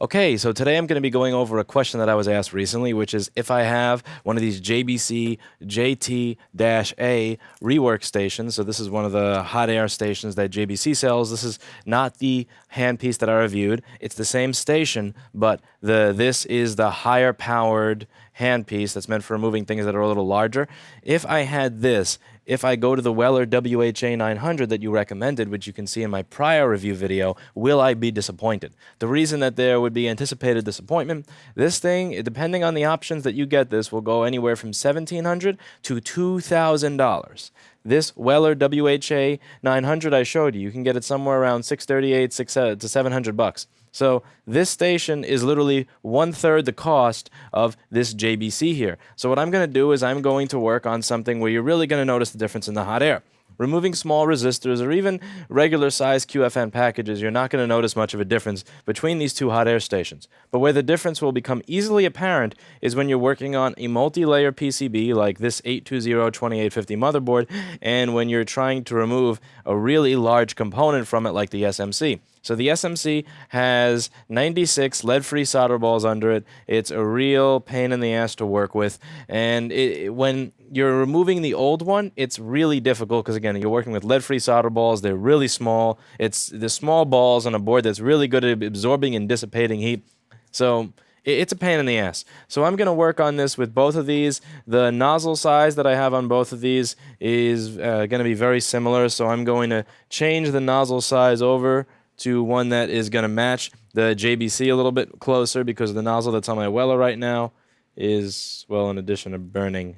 Okay, so today I'm going to be going over a question that I was asked recently, which is if I have one of these JBC JT-A rework stations. So this is one of the hot air stations that JBC sells. This is not the handpiece that I reviewed. It's the same station, but this is the higher powered handpiece that's meant for removing things that are a little larger. If I had this, if I go to the Weller WHA900 that you recommended, which you can see in my prior review video, will I be disappointed? The reason that there would be anticipated disappointment, this thing, depending on the options that you get, this will go anywhere from $1,700 to $2,000. This Weller WHA 900 I showed you, you can get it somewhere around $638 to $700. So this station is literally 1/3 the cost of this JBC here. So what I'm going to do is I'm going to work on something where you're really going to notice the difference in the hot air. Removing small resistors or even regular size QFN packages, you're not going to notice much of a difference between these two hot air stations. But where the difference will become easily apparent is when you're working on a multi-layer PCB like this 820-2850 motherboard, and when you're trying to remove a really large component from it like the SMC. So the SMC has 96 lead-free solder balls under it. It's a real pain in the ass to work with. And when you're removing the old one, it's really difficult because, again, you're working with lead-free solder balls. They're really small. It's the small balls on a board that's really good at absorbing and dissipating heat. So it's a pain in the ass. So I'm going to work on this with both of these. The nozzle size that I have on both of these is going to be very similar. So I'm going to change the nozzle size over to one that is going to match the JBC a little bit closer, because the nozzle that's on my Weller right now is, well, in addition to burning,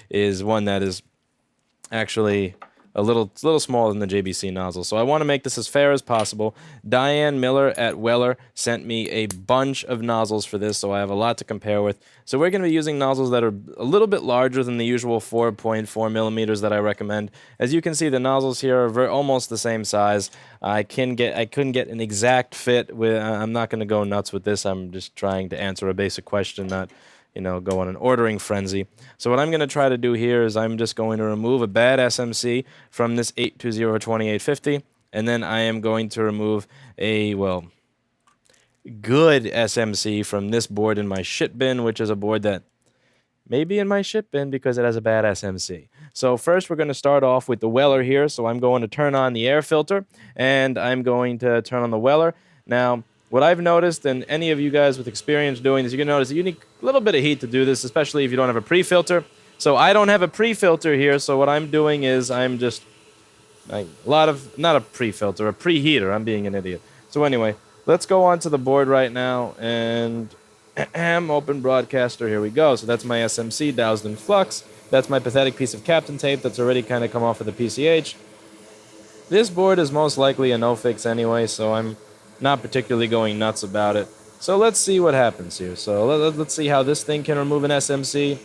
is one that is actually a little smaller than the JBC nozzle. So I want to make this as fair as possible. Diane Miller at Weller sent me a bunch of nozzles for this, so I have a lot to compare with. So we're going to be using nozzles that are a little bit larger than the usual 4.4 millimeters that I recommend. As you can see, the nozzles here are almost the same size. I couldn't get an exact fit. I'm not going to go nuts with this. I'm just trying to answer a basic question, not go on an ordering frenzy. So what I'm going to try to do here is I'm just going to remove a bad SMC from this 820-2850, and then I am going to remove a, well, good SMC from this board in my shit bin, which is a board that may be in my shit bin because it has a bad SMC. So first we're going to start off with the Weller here. So I'm going to turn on the air filter, and I'm going to turn on the Weller. Now, what I've noticed, and any of you guys with experience doing this, you're going to notice that you need a little bit of heat to do this, especially if you don't have a pre-filter. So I don't have a pre-filter here, so what I'm doing is I'm just, not a pre-filter, a preheater. I'm being an idiot. So anyway, let's go on to the board right now, and open broadcaster, here we go. So that's my SMC doused in flux. That's my pathetic piece of Captain tape that's already kind of come off of the PCH. This board is most likely a no-fix anyway, so I'm not particularly going nuts about it. So let's see what happens here. So let's see how this thing can remove an SMC,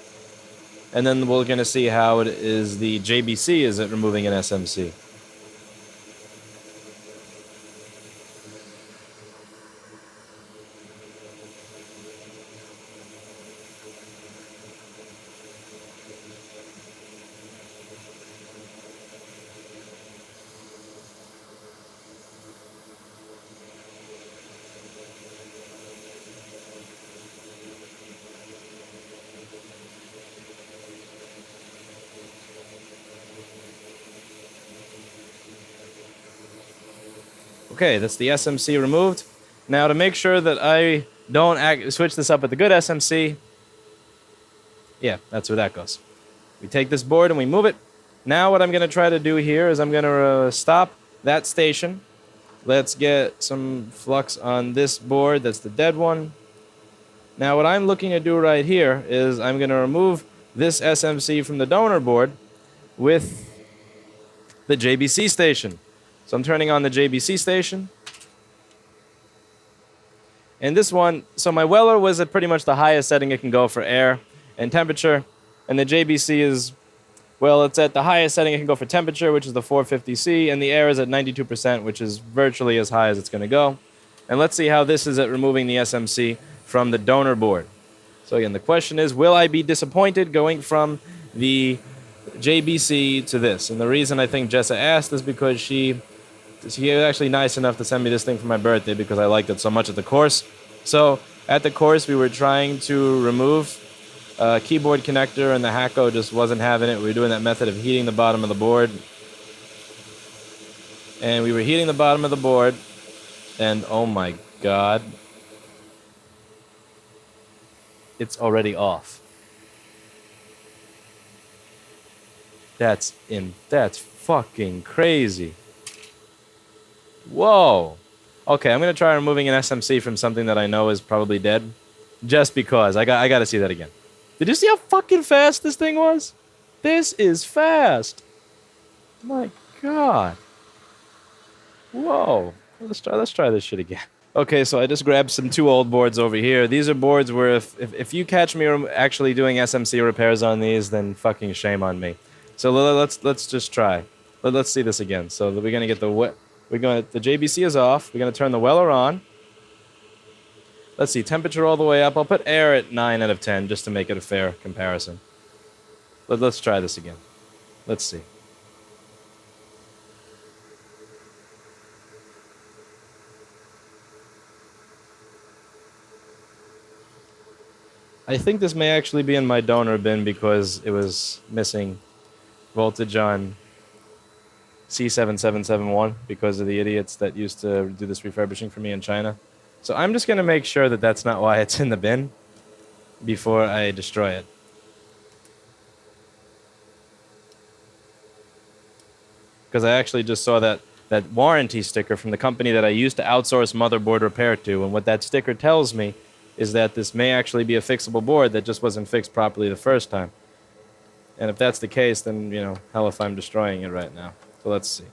and then we're going to see how it is the JBC is at removing an SMC. Okay, that's the SMC removed. Now, to make sure that I don't switch this up with the good SMC, yeah, that's where that goes. We take this board and we move it. Now what I'm going to try to do here is I'm going to stop that station. Let's get some flux on this board. That's the dead one. Now what I'm looking to do right here is I'm going to remove this SMC from the donor board with the JBC station. So I'm turning on the JBC station. And this one, so my Weller was at pretty much the highest setting it can go for air and temperature. And the JBC is, well, it's at the highest setting it can go for temperature, which is the 450C, and the air is at 92%, which is virtually as high as it's going to go. And let's see how this is at removing the SMC from the donor board. So again, the question is, will I be disappointed going from the JBC to this? And the reason I think Jessa asked is because she was actually nice enough to send me this thing for my birthday because I liked it so much at the course. So at the course, we were trying to remove a keyboard connector, and the Hacko just wasn't having it. We were doing that method of heating the bottom of the board. And we were heating the bottom of the board, and oh my god, it's already off. That's fucking crazy. Whoa. Okay, I'm gonna try removing an SMC from something that I know is probably dead, just because I gotta see that again. Did you see how fucking fast this thing was? This is fast. My god. Whoa. Let's try this shit again. Okay, so I just grabbed some 2 old boards over here. These are boards where if you catch me actually doing SMC repairs on these, then fucking shame on me. So let's just try. Let's see this again. So we're gonna get the JBC is off. We're gonna turn the Weller on. Let's see, temperature all the way up. I'll put air at 9 out of 10 just to make it a fair comparison. Let's try this again. Let's see. I think this may actually be in my donor bin because it was missing voltage on C7771 because of the idiots that used to do this refurbishing for me in China. So I'm just going to make sure that that's not why it's in the bin before I destroy it. Because I actually just saw that warranty sticker from the company that I used to outsource motherboard repair to, and what that sticker tells me is that this may actually be a fixable board that just wasn't fixed properly the first time. And if that's the case, then, you know, hell if I'm destroying it right now. So let's see.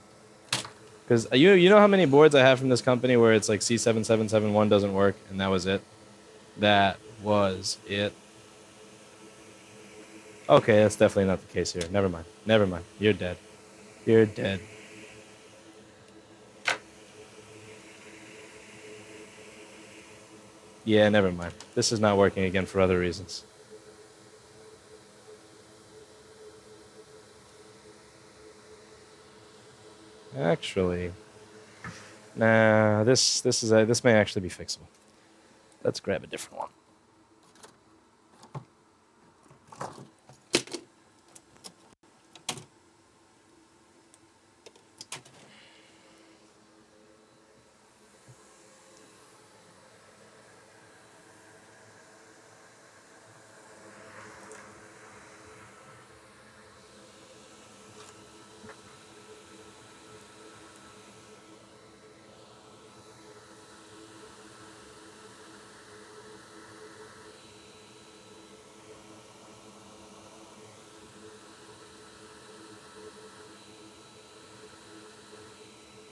Because you know how many boards I have from this company where it's like C7771 doesn't work, and that was it? That was it. Okay, that's definitely not the case here. Never mind. Never mind. You're dead. You're dead. Yeah, never mind. This is not working again for other reasons. Actually, nah. This may actually be fixable. Let's grab a different one.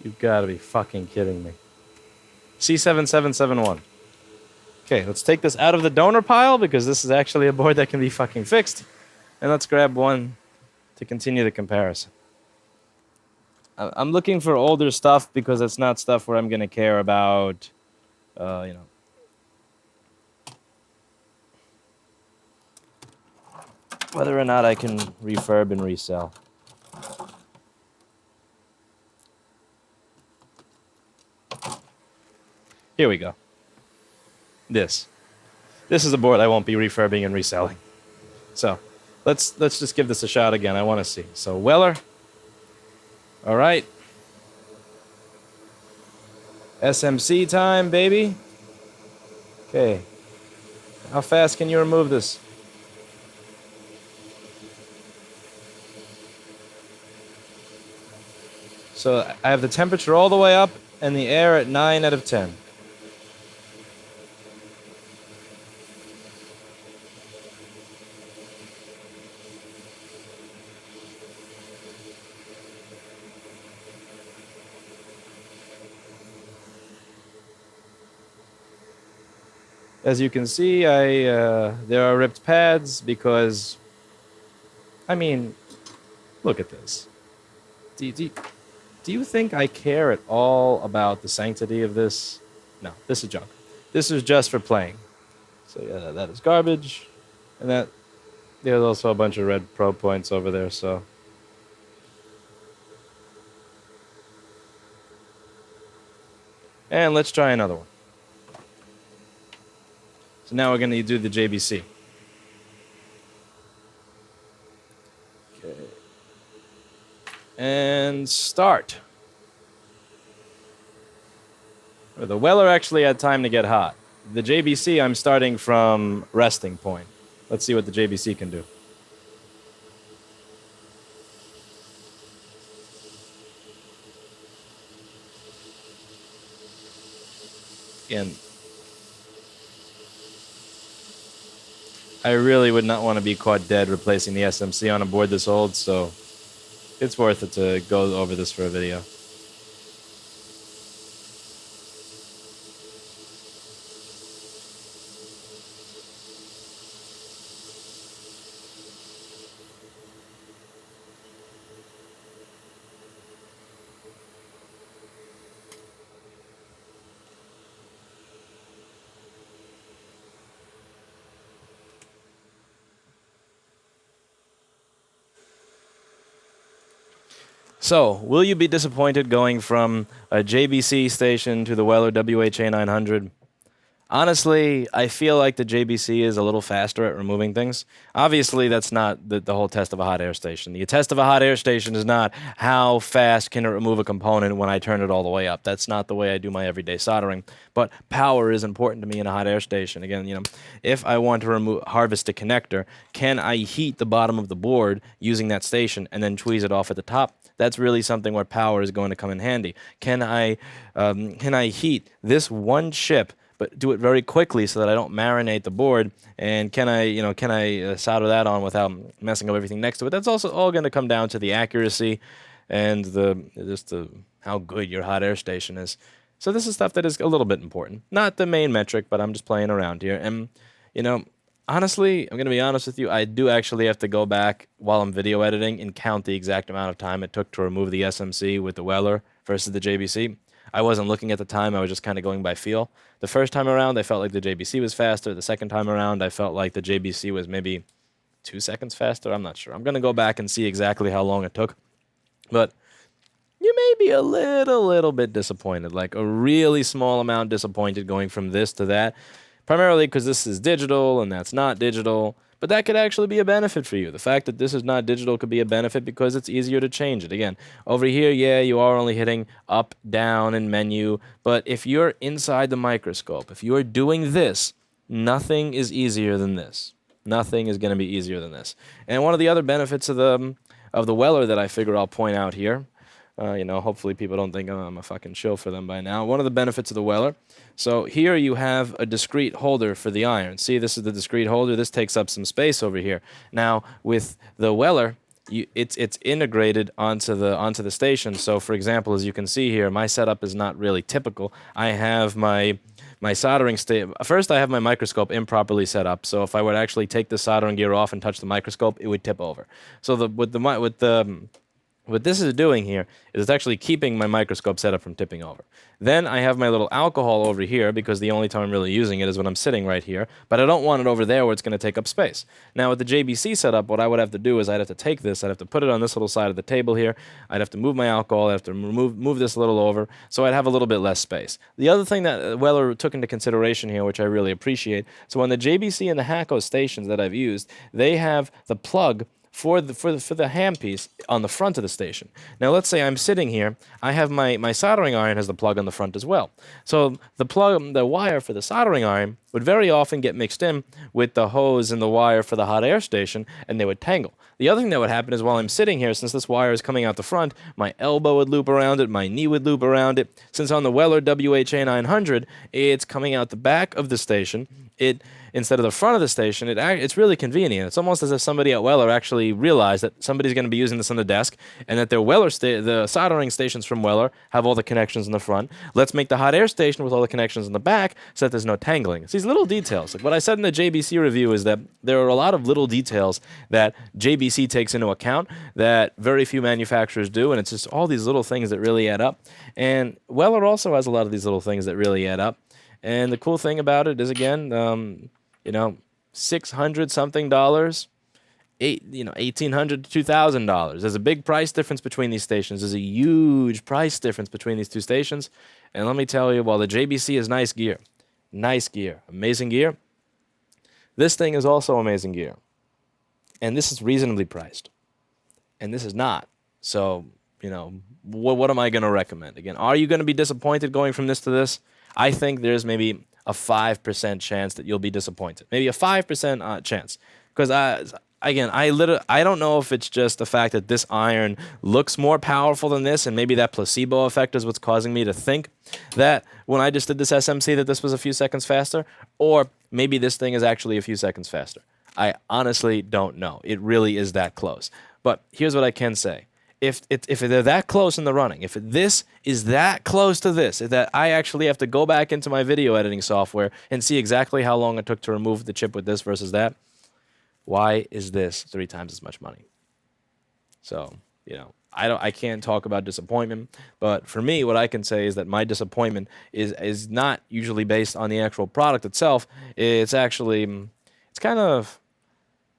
You've got to be fucking kidding me. C7771. Okay, let's take this out of the donor pile because this is actually a board that can be fucking fixed. And let's grab one to continue the comparison. I'm looking for older stuff because it's not stuff where I'm going to care about, you know. Whether or not I can refurb and resell. Here we go. This is a board I won't be refurbing and reselling. So, let's just give this a shot again. I want to see. So, Weller. All right. SMC time, baby. Okay. How fast can you remove this? So, I have the temperature all the way up and the air at 9 out of 10. As you can see, there are ripped pads because, I mean, look at this. Do you think I care at all about the sanctity of this? No, this is junk. This is just for playing. So yeah, that is garbage. And there's also a bunch of red probe points over there, so. And let's try another one. So now we're going to do the JBC. Okay. And start. The Weller actually had time to get hot. The JBC, I'm starting from resting point. Let's see what the JBC can do. Again, I really would not want to be caught dead replacing the SMC on a board this old, so it's worth it to go over this for a video. So, will you be disappointed going from a JBC station to the Weller WHA900? Honestly, I feel like the JBC is a little faster at removing things. Obviously, that's not the whole test of a hot air station. The test of a hot air station is not how fast can it remove a component when I turn it all the way up. That's not the way I do my everyday soldering. But power is important to me in a hot air station. Again, if I want to harvest a connector, can I heat the bottom of the board using that station and then tweeze it off at the top? That's really something where power is going to come in handy. Can I heat this one chip, but do it very quickly so that I don't marinate the board? And can I solder that on without messing up everything next to it? That's also all going to come down to the accuracy and how good your hot air station is. So this is stuff that is a little bit important. Not the main metric, but I'm just playing around here. And honestly, I'm going to be honest with you, I do actually have to go back while I'm video editing and count the exact amount of time it took to remove the SMC with the Weller versus the JBC. I wasn't looking at the time, I was just kind of going by feel. The first time around, I felt like the JBC was faster. The second time around, I felt like the JBC was maybe 2 seconds faster. I'm not sure. I'm going to go back and see exactly how long it took. But you may be a little bit disappointed, like a really small amount disappointed going from this to that. Primarily because this is digital and that's not digital. But that could actually be a benefit for you. The fact that this is not digital could be a benefit because it's easier to change it. Again, over here, yeah, you are only hitting up, down, and menu. But if you're inside the microscope, if you're doing this, nothing is easier than this. Nothing is going to be easier than this. And one of the other benefits of the Weller that I figure I'll point out here, hopefully people don't think I'm a fucking shill for them by now. One of the benefits of the Weller, so here you have a discrete holder for the iron. See, this is the discrete holder. This takes up some space over here. Now, with the Weller, it's integrated onto the station. So, for example, as you can see here, my setup is not really typical. I have my soldering first, I have my microscope improperly set up. So if I were to actually take the soldering gear off and touch the microscope, it would tip over. So what this is doing here is it's actually keeping my microscope set up from tipping over. Then I have my little alcohol over here because the only time I'm really using it is when I'm sitting right here, but I don't want it over there where it's going to take up space. Now with the JBC setup, what I would have to do is I'd have to take this, I'd have to put it on this little side of the table here, I'd have to move my alcohol, I'd have to move this a little over, so I'd have a little bit less space. The other thing that Weller took into consideration here, which I really appreciate, so on the JBC and the Hakko stations that I've used, they have the plug for the handpiece on the front of the station. Now let's say I'm sitting here, I have my soldering iron has the plug on the front as well. So the wire for the soldering iron would very often get mixed in with the hose and the wire for the hot air station, and they would tangle. The other thing that would happen is while I'm sitting here, since this wire is coming out the front, my elbow would loop around it, my knee would loop around it. Since on the Weller WHA900, it's coming out the back of the station, instead of the front of the station, it's really convenient. It's almost as if somebody at Weller actually realized that somebody's going to be using this on the desk, and that their the soldering stations from Weller have all the connections in the front. Let's make the hot air station with all the connections in the back so that there's no tangling. It's these little details. Like what I said in the JBC review is that there are a lot of little details that JBC takes into account that very few manufacturers do, and it's just all these little things that really add up. And Weller also has a lot of these little things that really add up. And the cool thing about it is, again, $600 something, $1,800 to $2,000. There's a big price difference between these stations. There's a huge price difference between these two stations. And let me tell you, while the JBC is nice gear, amazing gear, This thing is also amazing gear. And this is reasonably priced. And this is not. So, you know, what am I going to recommend? Again, are you going to be disappointed going from this to this? I think there's maybe a 5% chance that you'll be disappointed. Maybe a 5% chance. Because, again, I don't know if it's just the fact that this iron looks more powerful than this, and maybe that placebo effect is what's causing me to think that when I just did this SMC that this was a few seconds faster, or maybe this thing is actually a few seconds faster. I honestly don't know. It really is that close. But here's what I can say. If they're that close in the running, if this is that close to this, that I actually have to go back into my video editing software and see exactly how long it took to remove the chip with this versus that, why is this 3 times as much money? So, you know, I can't talk about disappointment, but for me, what I can say is that my disappointment is not usually based on the actual product itself. It's actually, it's kind of,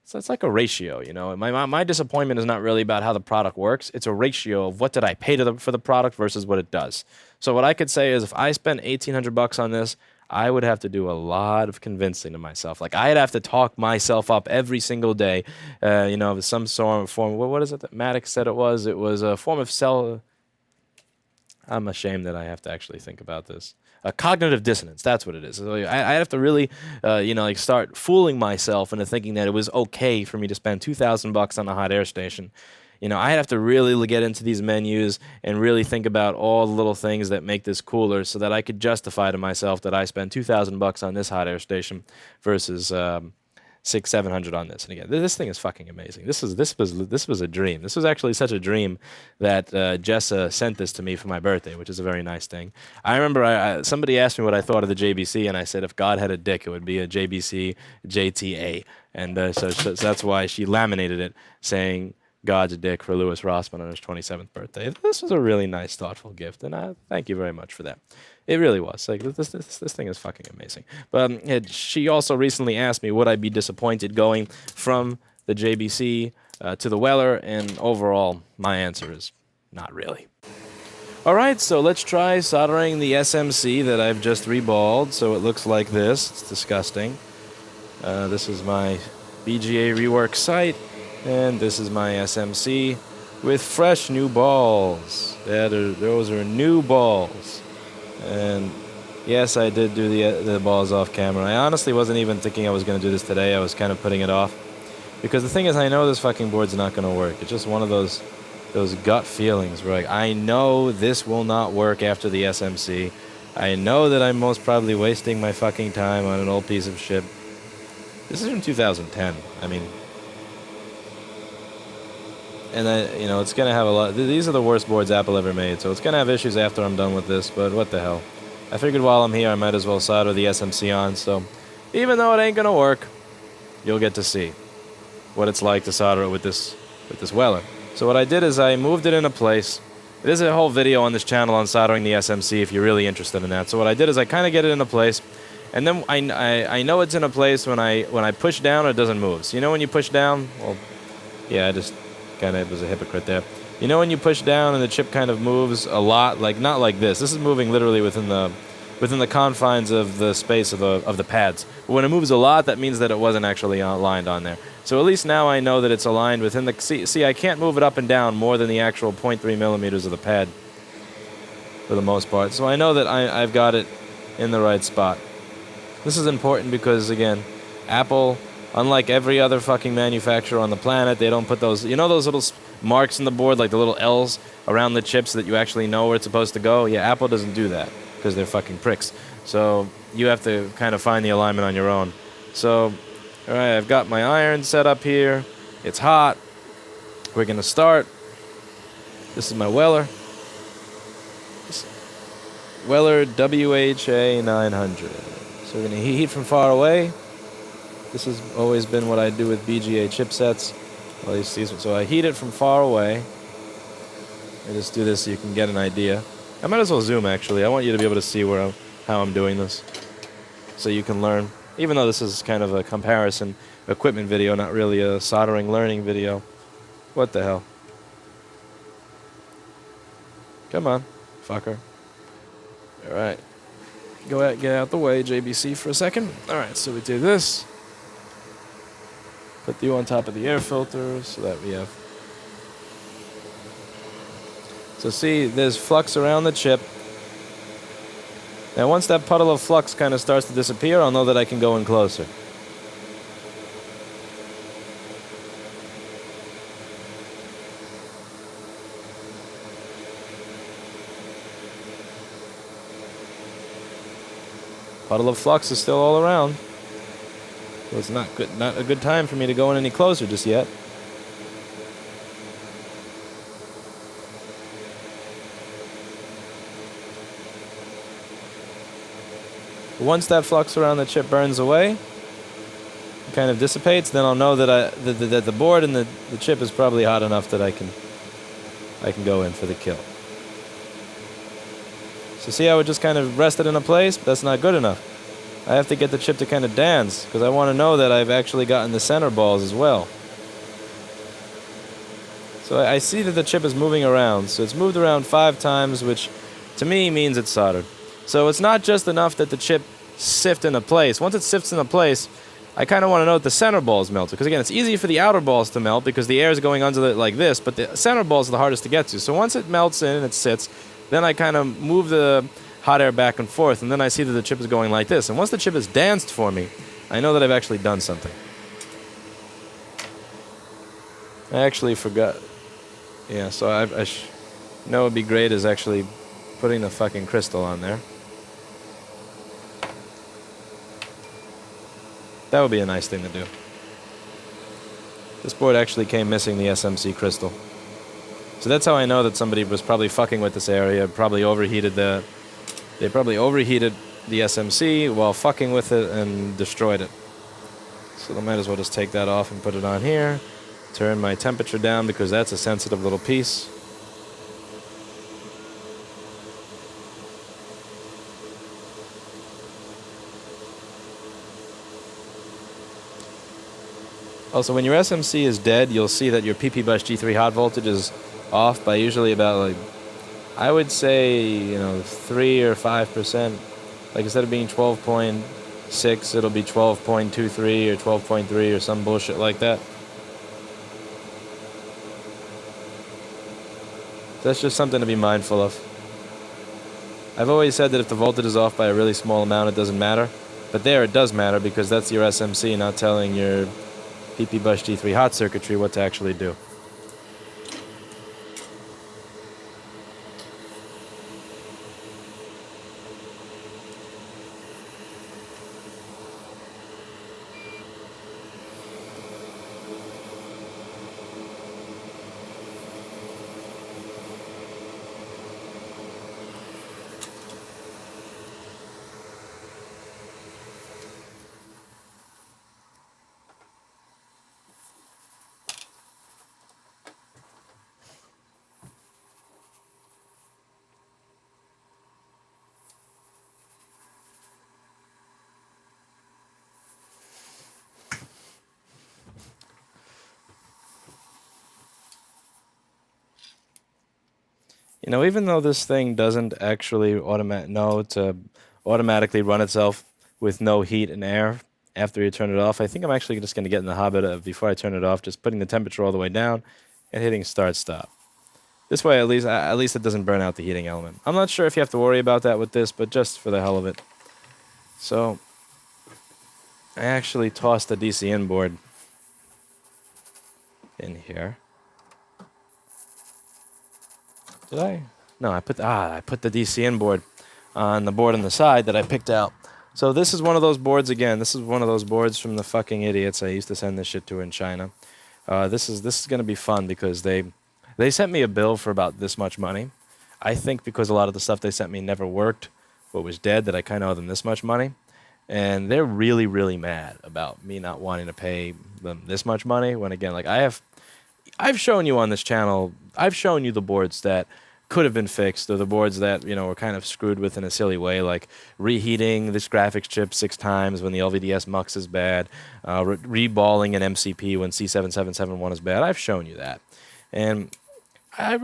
so it's like a ratio, you know. My disappointment is not really about how the product works. It's a ratio of what did I pay for the product versus what it does. So what I could say is if I spent $1,800 on this, I would have to do a lot of convincing to myself. Like I'd have to talk myself up every single day, you know, some sort of form. What is it that Maddox said it was? It was a form of I'm ashamed that I have to actually think about this. Cognitive dissonance, that's what it is. So I have to really, you know, like start fooling myself into thinking that it was okay for me to spend $2,000 on a hot air station. You know, I have to really get into these menus and really think about all the little things that make this cooler so that I could justify to myself that I spent $2,000 on this hot air station versus $600-700 on this. And again, this thing is fucking amazing. This was a dream. This was actually such a dream that Jessa sent this to me for my birthday, which is a very nice thing. I remember somebody asked me what I thought of the JBC, and I said if God had a dick, it would be a JBC JT-A. And so that's why she laminated it, saying God's dick for Louis Rossman on his 27th birthday. This was a really nice, thoughtful gift, and I thank you very much for that. It really was. Like this thing is fucking amazing. But she also recently asked me would I be disappointed going from the JBC to the Weller, and overall my answer is not really. All right, so let's try soldering the SMC that I've just reballed. So it looks like this. It's disgusting. This is my BGA rework site, and this is my SMC with fresh new balls. Those are new balls. And yes, I did do the balls off camera. I honestly wasn't even thinking I was going to do this today. I was kind of putting it off. Because the thing is, I know this fucking board's not going to work. It's just one of those gut feelings where like, I know this will not work after the SMC. I know that I'm most probably wasting my fucking time on an old piece of shit. This is from 2010. I mean... And you know, it's gonna have a lot. These are the worst boards Apple ever made, so it's gonna have issues after I'm done with this. But what the hell? I figured while I'm here, I might as well solder the SMC on. So, even though it ain't gonna work, you'll get to see what it's like to solder it with this Weller. So what I did is I moved it into place. There's a whole video on this channel on soldering the SMC if you're really interested in that. So what I did is I kind of get it into place, and then I know it's in a place when I push down, it doesn't move. So you know when you push down, well, yeah, I just kind of was a hypocrite there. You know when you push down and the chip kind of moves a lot, like not like this. This is moving literally within the confines of the space of the pads. But when it moves a lot, that means that it wasn't actually aligned on there. So at least now I know that it's aligned within the... See, I can't move it up and down more than the actual 0.3 millimeters of the pad for the most part. So I know that I've got it in the right spot. This is important because, again, Apple... Unlike every other fucking manufacturer on the planet, they don't put those, you know those little marks in the board, like the little L's around the chip so that you actually know where it's supposed to go? Yeah, Apple doesn't do that because they're fucking pricks. So you have to kind of find the alignment on your own. So, all right, I've got my iron set up here. It's hot. We're going to start. This is my Weller. Weller WHA900. So we're going to heat from far away. This has always been what I do with BGA chipsets. At least these ones. So I heat it from far away. I just do this so you can get an idea. I might as well zoom, actually. I want you to be able to see how I'm doing this, so you can learn. Even though this is kind of a comparison equipment video, not really a soldering learning video. What the hell? Come on, fucker. All right. Go ahead, get out the way, JBC, for a second. All right, so we do this. Put the U on top of the air filter so that we have... So see, there's flux around the chip. Now once that puddle of flux kind of starts to disappear, I'll know that I can go in closer. Puddle of flux is still all around. So it's not a good time for me to go in any closer just yet. Once that flux around the chip burns away, kind of dissipates, then I'll know that that the board and the chip is probably hot enough that I can go in for the kill. So see how it just kind of rested in a place? But that's not good enough. I have to get the chip to kind of dance, because I want to know that I've actually gotten the center balls as well. So I see that the chip is moving around. So it's moved around 5 times, which to me means it's soldered. So it's not just enough that the chip sift into place. Once it sifts into place, I kind of want to know that the center balls melted. Because again, it's easy for the outer balls to melt because the air is going under it like this, but the center balls are the hardest to get to. So once it melts in and it sits, then I kind of move the hot air back and forth, and then I see that the chip is going like this. And once the chip has danced for me, I know that I've actually done something. I actually forgot. Yeah, so I know what would be great is actually putting the fucking crystal on there. That would be a nice thing to do. This board actually came missing the SMC crystal. So that's how I know that somebody was probably fucking with this area, probably overheated the... They probably overheated the SMC while fucking with it and destroyed it. So I might as well just take that off and put it on here. Turn my temperature down because that's a sensitive little piece. Also, when your SMC is dead, you'll see that your PP bus G3 hot voltage is off by usually about, like, I would say, 3 or 5%. Like, instead of being 12.6, it'll be 12.23 or 12.3 or some bullshit like that. That's just something to be mindful of. I've always said that if the voltage is off by a really small amount, it doesn't matter. But there, it does matter because that's your SMC not telling your PP bus G3 hot circuitry what to actually do. Even though this thing doesn't actually automatically run itself with no heat and air after you turn it off, I think I'm actually just going to get in the habit of, before I turn it off, just putting the temperature all the way down and hitting start stop. This way, at least it doesn't burn out the heating element. I'm not sure if you have to worry about that with this, but just for the hell of it. So I actually tossed the DC in board in here. Did I? No, I put the DC in board on the board on the side that I picked out. So this is one of those boards again. This is one of those boards from the fucking idiots I used to send this shit to in China. This is going to be fun because they sent me a bill for about this much money. I think because a lot of the stuff they sent me never worked, but was dead, that I kind of owe them this much money. And they're really, really mad about me not wanting to pay them this much money. When again, like I've shown you on this channel, I've shown you the boards that could have been fixed, or the boards that, were kind of screwed with in a silly way, like reheating this graphics chip 6 times when the LVDS mux is bad, reballing an MCP when C7771 is bad. I've shown you that. And I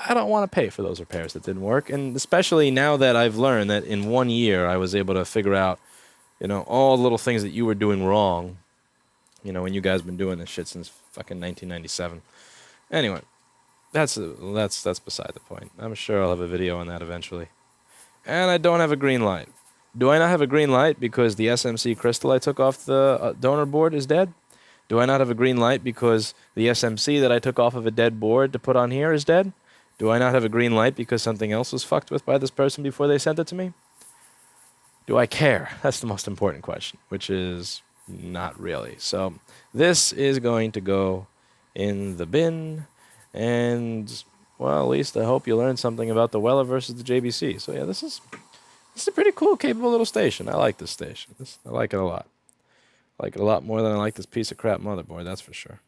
don't want to pay for those repairs that didn't work. And especially now that I've learned that in 1 year I was able to figure out, all the little things that you were doing wrong You know, when you guys been doing this shit since fucking 1997. Anyway, that's beside the point. I'm sure I'll have a video on that eventually. And I don't have a green light. Do I not have a green light because the SMC crystal I took off the donor board is dead? Do I not have a green light because the SMC that I took off of a dead board to put on here is dead? Do I not have a green light because something else was fucked with by this person before they sent it to me? Do I care? That's the most important question, which is not really. So this is going to go in the bin, and well, at least I hope you learned something about the Weller versus the JBC. So yeah, this is a pretty cool, capable little station. I like this station. I like it a lot. I like it a lot more than I like this piece of crap motherboard, that's for sure.